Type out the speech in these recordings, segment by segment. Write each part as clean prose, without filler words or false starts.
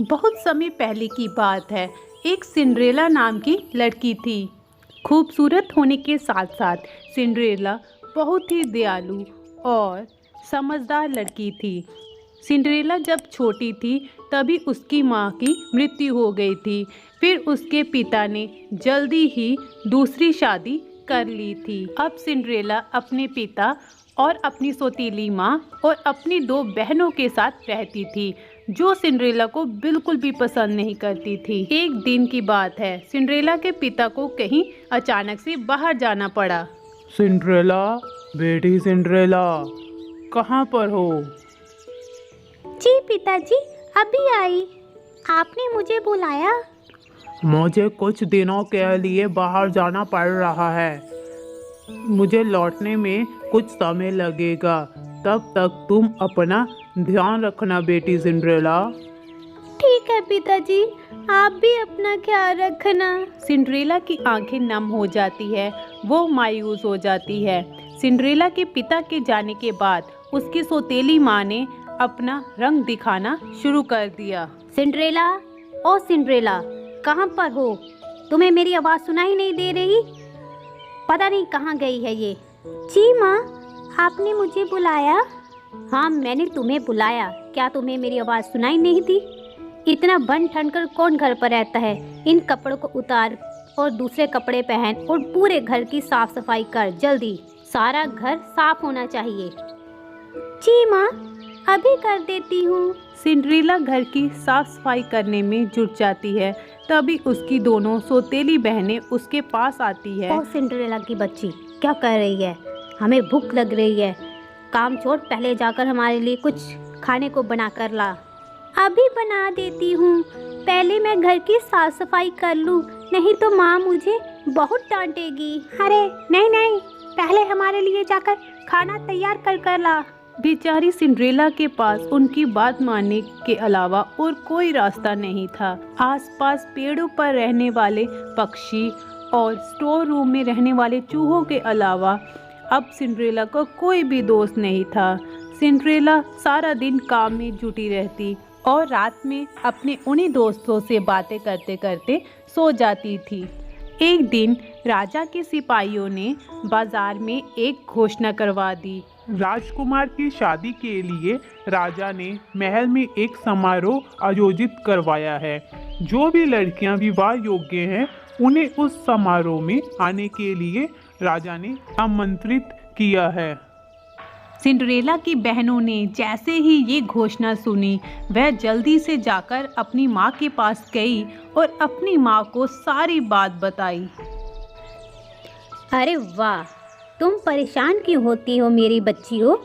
बहुत समय पहले की बात है। एक सिंड्रेला नाम की लड़की थी। खूबसूरत होने के साथ साथ सिंड्रेला बहुत ही दयालु और समझदार लड़की थी। सिंड्रेला जब छोटी थी तभी उसकी माँ की मृत्यु हो गई थी। फिर उसके पिता ने जल्दी ही दूसरी शादी कर ली थी। अब सिंड्रेला अपने पिता और अपनी सौतेली माँ और अपनी दो बहनों के साथ रहती थी, जो सिंड्रेला को बिल्कुल भी पसंद नहीं करती थी। एक दिन की बात है, सिंड्रेला के पिता को कहीं अचानक से बाहर जाना पड़ा। सिंड्रेला, बेटी सिंड्रेला, कहाँ पर हो? जी पिताजी, अभी आई। आपने मुझे बुलाया? मुझे कुछ दिनों के लिए बाहर जाना पड़ रहा है। मुझे लौटने में कुछ समय लगेगा। तब तक तुम अपना ध्यान रखना बेटी सिंड्रेला। ठीक है पिताजी, आप भी अपना ख्याल रखना। सिंड्रेला की आंखें नम हो जाती है, वो मायूस हो जाती है। सिंड्रेला के पिता के जाने के बाद उसकी सौतेली माँ ने अपना रंग दिखाना शुरू कर दिया। सिंड्रेला, ओ सिंड्रेला, कहाँ पर हो? तुम्हें मेरी आवाज़ सुनाई नहीं दे रही? पता नहीं कहाँ गई है ये। जी माँ, आपने मुझे बुलाया? हाँ, मैंने तुम्हें बुलाया। क्या तुम्हें मेरी आवाज़ सुनाई नहीं दी? इतना बन ठन कर कौन घर पर रहता है? इन कपड़ों को उतार और दूसरे कपड़े पहन और पूरे घर की साफ सफाई कर जल्दी। सारा घर साफ होना चाहिए। जी माँ, अभी कर देती हूँ। सिंड्रेला घर की साफ सफाई करने में जुट जाती है। तभी उसकी दोनों सौतेली बहनें उसके पास आती है। ओ सिंड्रेला की बच्ची, क्या कर रही है? हमें भूख लग रही है। काम छोड़, पहले जाकर हमारे लिए कुछ खाने को बना कर ला। अभी बना देती हूँ, पहले मैं घर की साफ सफाई कर लूँ, नहीं तो माँ मुझे बहुत डांटेगी। अरे नहीं नहीं, पहले हमारे लिए जाकर खाना तैयार कर ला। बेचारी सिंड्रेला के पास उनकी बात मानने के अलावा और कोई रास्ता नहीं था। आसपास पेड़ों पर रहने वाले पक्षी और स्टोर रूम में रहने वाले चूहों के अलावा अब सिंड्रेला को कोई भी दोस्त नहीं था। सिंड्रेला सारा दिन काम में जुटी रहती और रात में अपने उन्हीं दोस्तों से बातें करते करते सो जाती थी। एक दिन राजा के सिपाहियों ने बाजार में एक घोषणा करवा दी। राजकुमार की शादी के लिए राजा ने महल में एक समारोह आयोजित करवाया है। जो भी लड़कियां विवाह योग्य हैं उन्हें उस समारोह में आने के लिए राजा ने आमंत्रित किया है। सिंड्रेला की बहनों ने जैसे ही ये घोषणा सुनी, वह जल्दी से जाकर अपनी माँ के पास गई और अपनी माँ को सारी बात बताई। अरे वाह, तुम परेशान क्यों होती हो मेरी बच्चियों?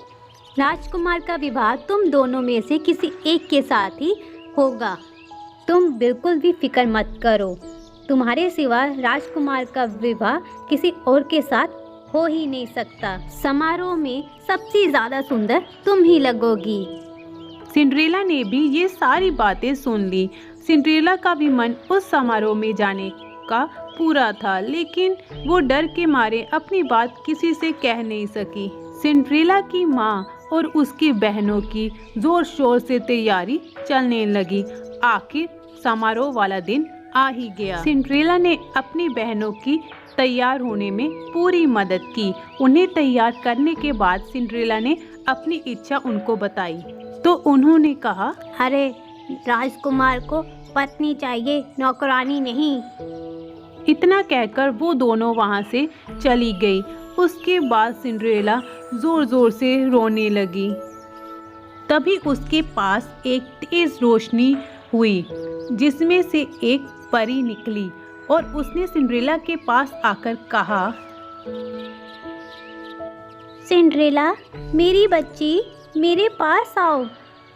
राजकुमार का विवाह तुम दोनों में से किसी एक के साथ ही होगा। तुम बिल्कुल भी फिक्र मत करो। तुम्हारे सिवा राजकुमार का विवाह किसी और के साथ हो ही नहीं सकता। समारोह में सबसे ज़्यादा सुंदर तुम ही लगोगी। सिंड्रेला ने भी ये सारी बातें सुन ली। सिंड्रेला का भी मन उस समारोह में जाने का पूरा था, लेकिन वो डर के मारे अपनी बात किसी से कह नहीं सकी। सिंड्रेला की माँ और उसकी बहनों की जोर शोर से तैयारी चलने लगी। आखिर समारोह वाला दिन आ ही गया। सिंड्रेला ने अपनी बहनों की तैयार होने में पूरी मदद की। उन्हें तैयार करने के बाद सिंड्रेला ने अपनी इच्छा उनको बताई तो उन्होंने कहा, अरे राजकुमार को पत्नी चाहिए, नौकरानी नहीं। इतना कहकर वो दोनों वहाँ से चली गई। उसके बाद सिंड्रेला जोर जोर से रोने लगी। तभी उसके पास एक तेज रोशनी हुई जिसमें से एक परी निकली और उसने सिंड्रेला के पास आकर कहा, सिंड्रेला मेरी बच्ची, मेरे पास आओ।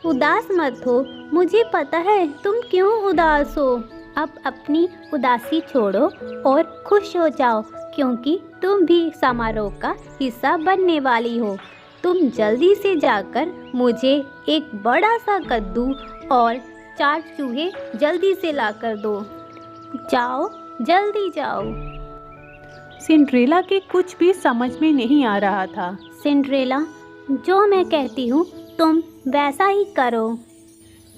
उदास मत हो, मुझे पता है तुम क्यों उदास हो। अब अपनी उदासी छोड़ो और खुश हो जाओ, क्योंकि तुम भी समारोह का हिस्सा बनने वाली हो। तुम जल्दी से जाकर मुझे एक बड़ा सा कद्दू और 4 चूहे जल्दी से ला कर दो। जाओ, जल्दी जाओ। सिंड्रेला के कुछ भी समझ में नहीं आ रहा था। सिंड्रेला, जो मैं कहती हूँ तुम वैसा ही करो।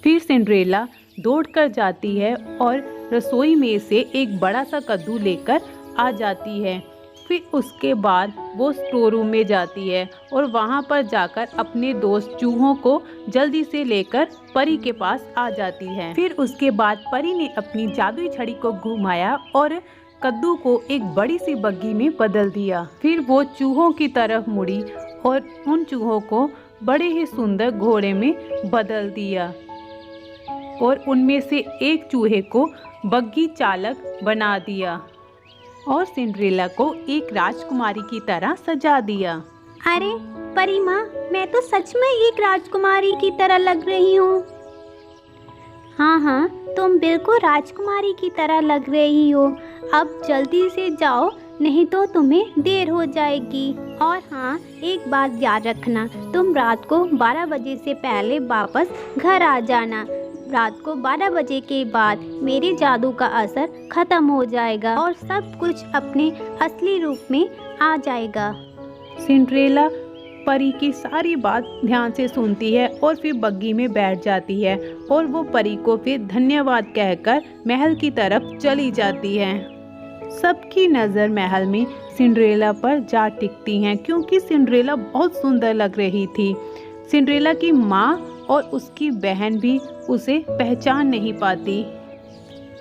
फिर सिंड्रेला दौड़कर जाती है और रसोई में से एक बड़ा सा कद्दू लेकर आ जाती है। फिर उसके बाद वो स्टोर रूम में जाती है और वहाँ पर जाकर अपने दोस्त चूहों को जल्दी से लेकर परी के पास आ जाती है। फिर उसके बाद परी ने अपनी जादुई छड़ी को घुमाया और कद्दू को एक बड़ी सी बग्गी में बदल दिया। फिर वो चूहों की तरफ मुड़ी और उन चूहों को बड़े ही सुंदर घोड़े में बदल दिया और उनमें से एक चूहे को बग्गी चालक बना दिया और सिंड्रेला को एक राजकुमारी की तरह सजा दिया। अरे परी माँ, मैं तो सच में एक राजकुमारी की तरह लग रही हूँ। हाँ हाँ, तुम बिल्कुल राजकुमारी की तरह लग रही हो। अब जल्दी से जाओ, नहीं तो तुम्हें देर हो जाएगी। और हाँ, एक बात याद रखना, तुम रात को 12 बजे से पहले वापस घर आ जाना। रात को 12 बजे के बाद मेरे जादू का असर खत्म हो जाएगा और सब कुछ अपने असली रूप में आ जाएगा। सिंड्रेला परी की सारी बात ध्यान से सुनती है और फिर बग्गी में बैठ जाती है और वो परी को फिर धन्यवाद कहकर महल की तरफ चली जाती है। सबकी नज़र महल में सिंड्रेला पर जा टिकती हैं क्योंकि सिंड्रेला बहुत सुंदर लग रही थी। सिंड्रेला की माँ और उसकी बहन भी उसे पहचान नहीं पाती।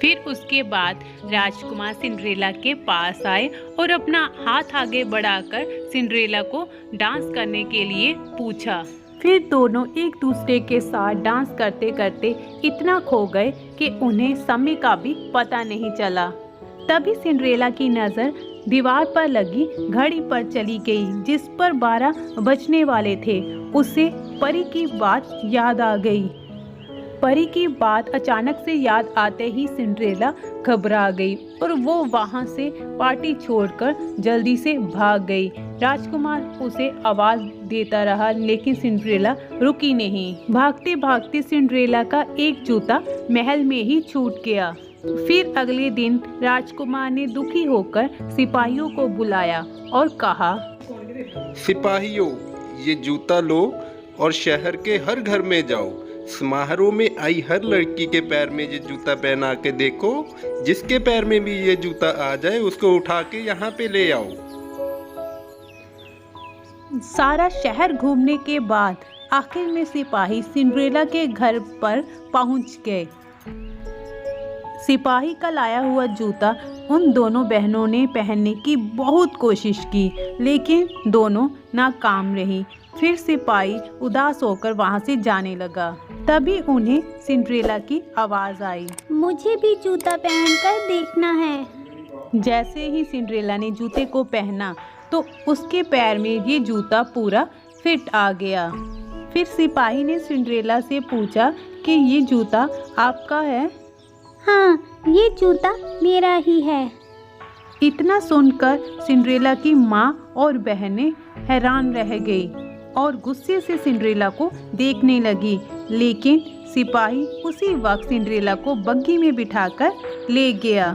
फिर उसके बाद राजकुमार सिंड्रेला के पास आए और अपना हाथ आगे बढ़ाकर सिंड्रेला को डांस करने के लिए पूछा। फिर दोनों एक दूसरे के साथ डांस करते करते इतना खो गए कि उन्हें समय का भी पता नहीं चला। तभी सिंड्रेला की नज़र दीवार पर लगी घड़ी पर चली गई जिस पर 12 बजने वाले थे। उसे परी की बात याद आ गई। परी की बात अचानक से याद आते ही सिंड्रेला घबरा गई और वो वहाँ से पार्टी छोड़कर जल्दी से भाग गई। राजकुमार उसे आवाज़ देता रहा लेकिन सिंड्रेला रुकी नहीं। भागते भागते सिंड्रेला का एक जूता महल में ही छूट गया। फिर अगले दिन राजकुमार ने दुखी होकर सिपाहियों को बुलाया और कहा, सिपाहियों, ये जूता लो और शहर के हर घर में जाओ। समारोह में आई हर लड़की के पैर में ये जूता पहना के देखो। जिसके पैर में भी ये जूता आ जाए उसको उठा के यहाँ पे ले आओ। सारा शहर घूमने के बाद आखिर में सिपाही सिंड्रेला के घर पर पहुंच गए। सिपाही का लाया हुआ जूता उन दोनों बहनों ने पहनने की बहुत कोशिश की लेकिन दोनों नाकाम रही। फिर सिपाही उदास होकर वहां से जाने लगा। तभी उन्हें सिंड्रेला की आवाज़ आई, मुझे भी जूता पहनकर देखना है। जैसे ही सिंड्रेला ने जूते को पहना तो उसके पैर में ये जूता पूरा फिट आ गया। फिर सिपाही ने सिंड्रेला से पूछा कि ये जूता आपका है? हाँ, ये जूता मेरा ही है। इतना सुनकर सिंड्रेला की माँ और बहनें हैरान रह गई और गुस्से से सिंड्रेला को देखने लगी। लेकिन सिपाही उसी वक्त सिंड्रेला को बग्गी में बिठाकर ले गया।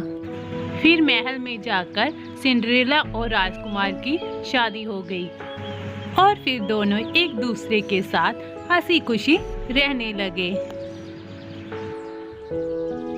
फिर महल में जाकर सिंड्रेला और राजकुमार की शादी हो गई और फिर दोनों एक दूसरे के साथ हंसी खुशी रहने लगे।